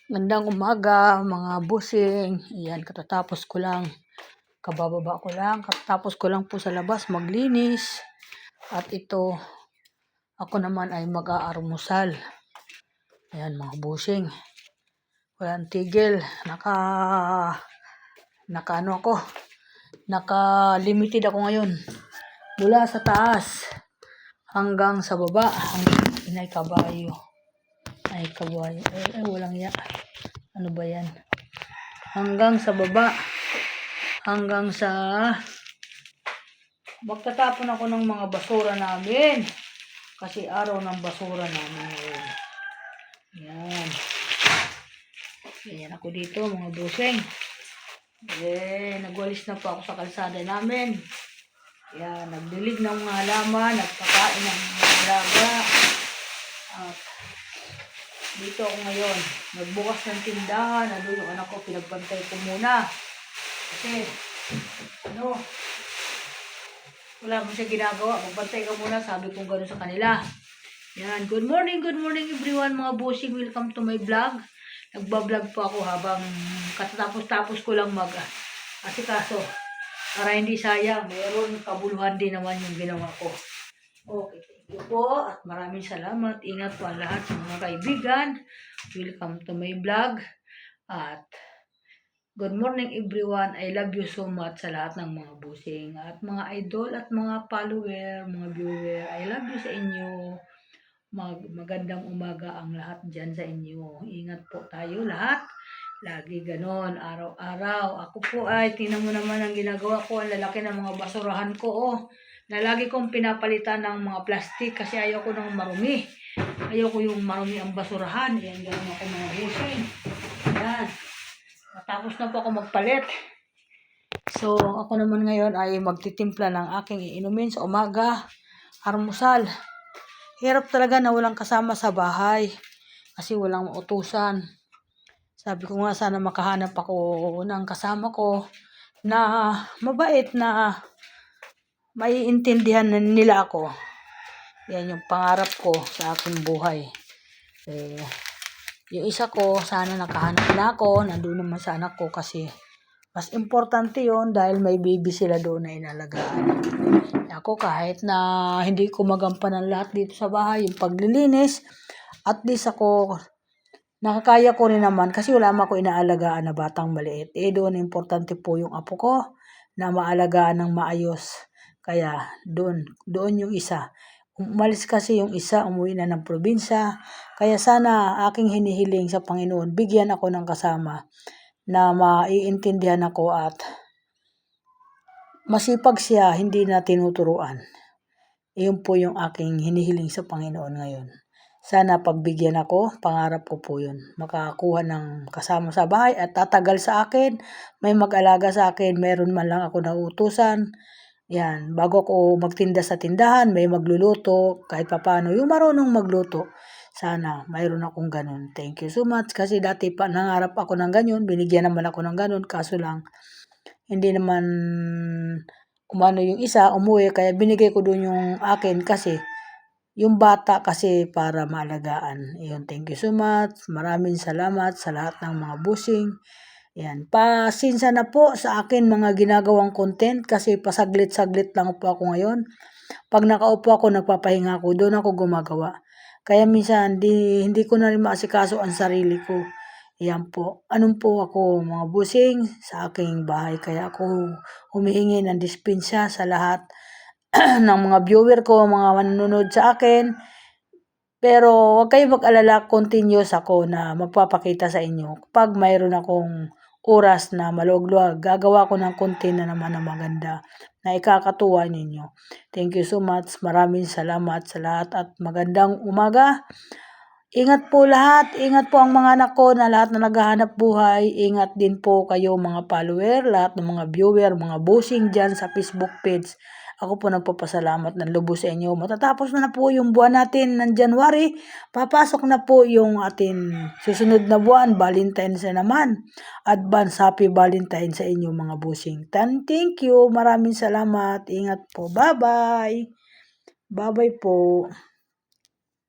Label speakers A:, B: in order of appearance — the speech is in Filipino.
A: Magandang umaga mga busing. Ayan, katatapos ko lang. Kabababa ko lang. Katatapos ko lang po sa labas maglinis. At ito, ako naman ay mag-aalmusal. Ayan mga busing. Walang tigil. Naka-limited ako ngayon. Mula sa taas hanggang sa baba. Ay kabayo. Ay walang ya. Ano ba yan? Hanggang sa baba. Hanggang sa magtatapon ako ng mga basura namin. Kasi araw ng basura namin ngayon. Yan. Ayan ako dito mga busing. Nagwalis na po ako sa kalsada namin. Yan, nagdilig ng mga halaman, nagpakain ng mga alaga. At dito ako ngayon. Nagbukas ng tindahan. Nandun yung anak ko, pinagbantay ko muna. Kasi, wala mo siya ginagawa. Magbantay ka muna, sabi kong gano'n sa kanila. Yan, good morning everyone mga bossing. Welcome to my vlog. Nagbablog po ako habang katatapos-tapos ko lang asikaso. Para hindi sayang, mayroon kabuluhan din naman yung ginawa ko. Okay, thank you po at maraming salamat. Ingat po ang lahat ng mga kaibigan. Welcome to my vlog. At good morning everyone. I love you so much sa lahat ng mga busing at mga idol at mga follower, mga viewer. I love you sa inyo. Magandang umaga ang lahat dyan sa inyo. Ingat po tayo lahat. Lagi ganon, araw-araw. Ako po ay, tingnan mo naman ang ginagawa ko. Ang lalaki ng mga basurahan ko. Na lagi kong pinapalitan ng mga plastic kasi ayaw ko ng marumi. Ayaw ko yung marumi ang basurahan. Yan, gano'n ako mga busing. Yan. Tapos na po ako magpalit. So, ako naman ngayon ay magtitimpla ng aking iinumin sa umaga. Almusal. Hirap talaga na walang kasama sa bahay. Kasi walang utusan. Sabi ko nga sana makahanap ako ng kasama ko na mabait na maiintindihan nila ako. Yan yung pangarap ko sa aking buhay. Yung isa ko, sana nakahanap na ako. Nandun naman sa anak ko kasi mas importante yon dahil may baby sila doon na inalagaan. Ako kahit na hindi ko magampanan lahat dito sa bahay, yung paglilinis, at least ako nakakaya ko rin naman kasi wala man ako inaalagaan na batang maliit. Doon importante po yung apo ko na maalagaan ng maayos. Kaya doon yung isa. Umalis kasi yung isa, umuwi na ng probinsya. Kaya sana aking hinihiling sa Panginoon, bigyan ako ng kasama na maiintindihan ako at masipag siya, hindi na tinuturuan. Iyon po yung aking hinihiling sa Panginoon ngayon. Sana pagbigyan ako, pangarap ko po yun. Makakuha ng kasama sa bahay at tatagal sa akin. May mag-alaga sa akin, meron man lang ako nauutusan. Yan, bago ako magtinda sa tindahan, may magluluto, kahit papano. Yung marunong magluto, sana mayroon akong ganun. Thank you so much. Kasi dati pa nangarap ako ng ganun, binigyan naman ako ng ganun. Kaso lang, hindi naman umano yung isa, umuwi. Kaya binigay ko doon yung akin kasi yung bata kasi para maalagaan. Ayun, thank you so much. Maraming salamat sa lahat ng mga busing. Yan, pasinsa na po sa akin mga ginagawang content kasi pasaglit-saglit lang po ako ngayon. Pag nakaupo ako, nagpapahinga ako, doon ako gumagawa. Kaya minsan, hindi ko na rin maasikaso ang sarili ko. Yan po. Anong po ako mga busing sa aking bahay. Kaya ako humihingi ng dispensya sa lahat ng mga viewer ko, mga manonood sa akin. Pero huwag kayo mag-alala, continuous ako na magpapakita sa inyo. Kapag mayroon akong oras na maluwag-luwag, gagawa ko ng content na naman na maganda na ikakatuwa ninyo. Thank you so much. Maraming salamat sa lahat at magandang umaga. Ingat po lahat. Ingat po ang mga anak ko na lahat na naghahanap buhay. Ingat din po kayo mga follower, lahat ng mga viewer, mga busing dyan sa Facebook page. Ako po nagpapasalamat ng lubos sa inyo. Matatapos na po yung buwan natin ng January. Papasok na po yung atin susunod na buwan. Valentine's na naman. Advance Happy Valentine sa inyo mga busing. Thank you. Maraming salamat. Ingat po. Bye-bye. Bye-bye po.